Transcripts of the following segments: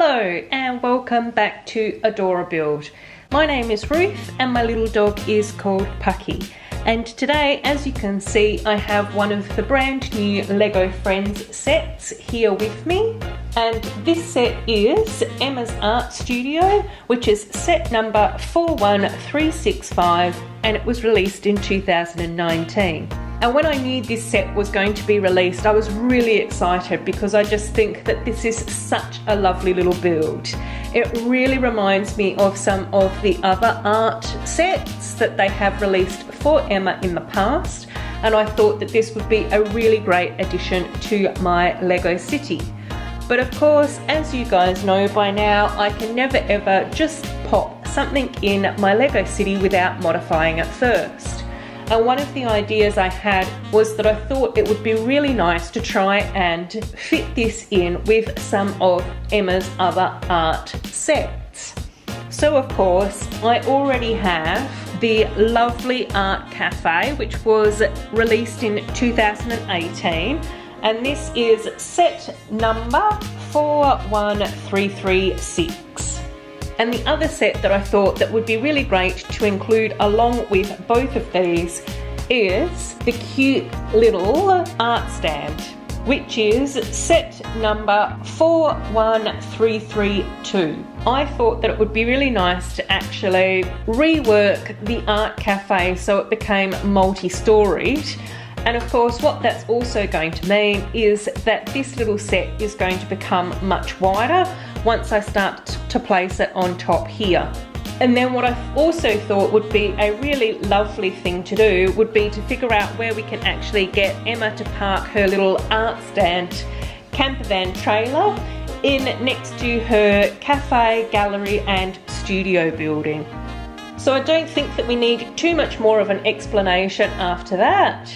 Hello and welcome back to Adora Build. My name is Ruth and my little dog is called Pucky. And today, as you can see, I have one of the brand new Lego Friends sets here with me. And this set is Emma's Art Studio, which is set number 41365, and it was released in 2019. And when I knew this set was going to be released, I was really excited because I just think that this is such a lovely little build. It really reminds me of some of the other art sets that they have released for Emma in the past, and I thought that this would be a really great addition to my Lego city. But of course, as you guys know by now, I can never ever just pop something in my Lego city without modifying it first. And one of the ideas I had was that I thought it would be really nice to try and fit this in with some of Emma's other art sets. So of course, I already have the lovely Art Cafe, which was released in 2018. And this is set number 41336. And the other set that I thought that would be really great to include along with both of these is the cute little art stand, which is set number 41332. I thought that it would be really nice to actually rework the Art Cafe so it became multi-storied. And of course, what that's also going to mean is that this little set is going to become much wider once I start to place it on top here. And then what I also thought would be a really lovely thing to do would be to figure out where we can actually get Emma to park her little art stand camper van trailer in next to her cafe, gallery and studio building. So I don't think that we need too much more of an explanation after that.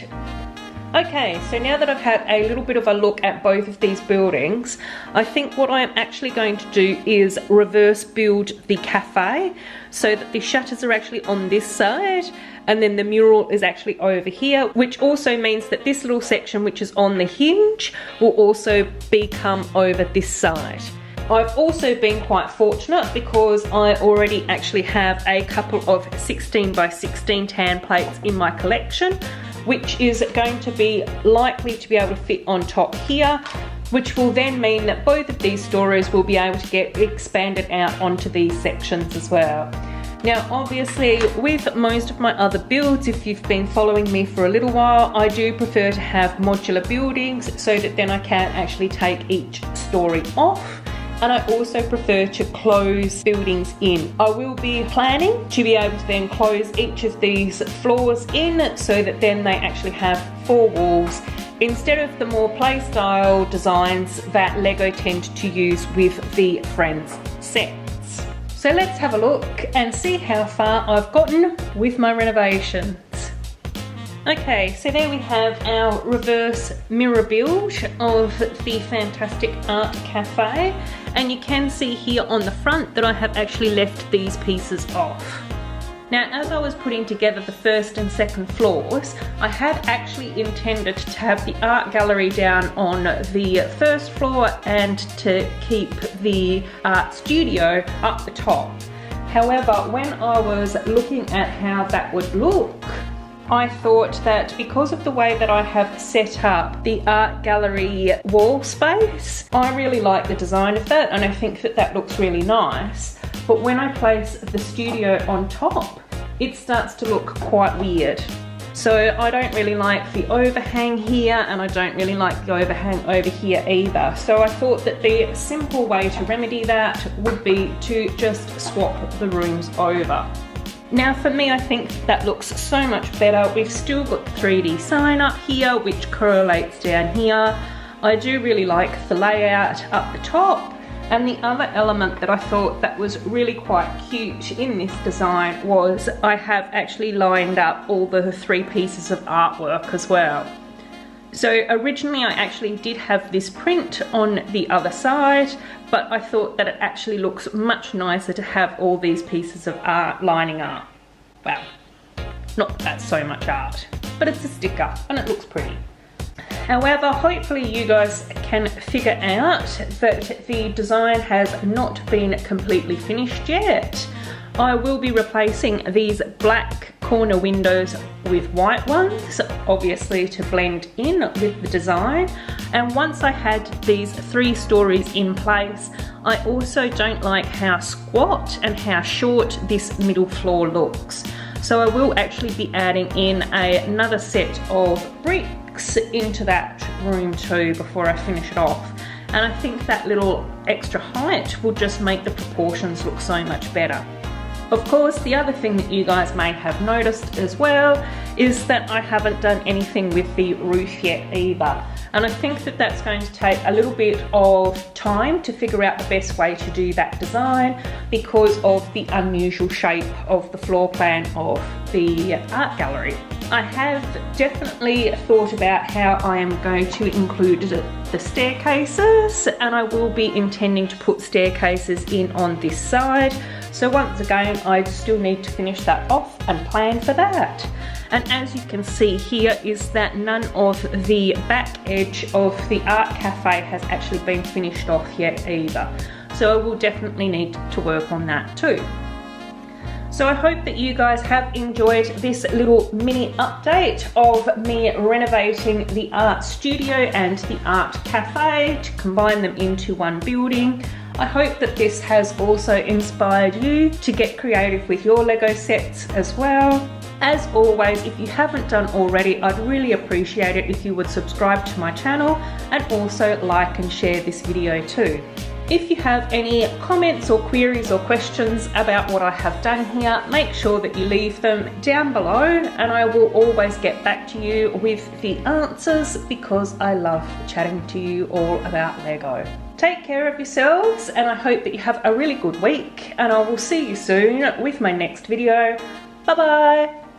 Okay, so now that I've had a little bit of a look at both of these buildings, I think what I'm actually going to do is reverse build the cafe so that the shutters are actually on this side and then the mural is actually over here, which also means that this little section which is on the hinge will also become over this side. I've also been quite fortunate because I already actually have a couple of 16 by 16 tan plates in my collection, which is going to be likely to be able to fit on top here, which will then mean that both of these stories will be able to get expanded out onto these sections as well. Now obviously with most of my other builds, if you've been following me for a little while, I do prefer to have modular buildings so that then I can actually take each story off. And I also prefer to close buildings in. I will be planning to be able to then close each of these floors in so that then they actually have 4 walls instead of the more playstyle designs that Lego tend to use with the Friends sets. So let's have a look and see how far I've gotten with my renovations. Okay, so there we have our reverse mirror build of the fantastic Art Cafe, and you can see here on the front that I have actually left these pieces off. Now as I was putting together the first and second floors, I had actually intended to have the art gallery down on the first floor and to keep the art studio up the top. However, when I was looking at how that would look, I thought that because of the way that I have set up the art gallery wall space, I really like the design of that and I think that that looks really nice. But when I place the studio on top, it starts to look quite weird. So I don't really like the overhang here and I don't really like the overhang over here either. So I thought that the simple way to remedy that would be to just swap the rooms over. Now for me, I think that looks so much better. We've still got the 3D sign up here, which correlates down here. I do really like the layout up the top. And the other element that I thought that was really quite cute in this design was I have actually lined up all the 3 pieces of artwork as well. So originally I actually did have this print on the other side, but I thought that it actually looks much nicer to have all these pieces of art lining up. Well, not that that's so much art, but it's a sticker and it looks pretty. However, hopefully you guys can figure out that the design has not been completely finished yet. I will be replacing these black corner windows with white ones, obviously to blend in with the design. And once I had these 3 stories in place, I also don't like how squat and how short this middle floor looks. So I will actually be adding in another set of bricks into that room too before I finish it off. And I think that little extra height will just make the proportions look so much better. Of course, the other thing that you guys may have noticed as well is that I haven't done anything with the roof yet either. And I think that that's going to take a little bit of time to figure out the best way to do that design because of the unusual shape of the floor plan of the art gallery. I have definitely thought about how I am going to include the staircases, and I will be intending to put staircases in on this side. So once again, I still need to finish that off and plan for that. And as you can see here is that none of the back edge of the art cafe has actually been finished off yet either. So I will definitely need to work on that too. So I hope that you guys have enjoyed this little mini update of me renovating the art studio and the art cafe to combine them into one building. I hope that this has also inspired you to get creative with your Lego sets as well. As always, if you haven't done already, I'd really appreciate it if you would subscribe to my channel and also like and share this video too. If you have any comments or queries or questions about what I have done here, make sure that you leave them down below and I will always get back to you with the answers because I love chatting to you all about Lego. Take care of yourselves and I hope that you have a really good week, and I will see you soon with my next video. Bye bye!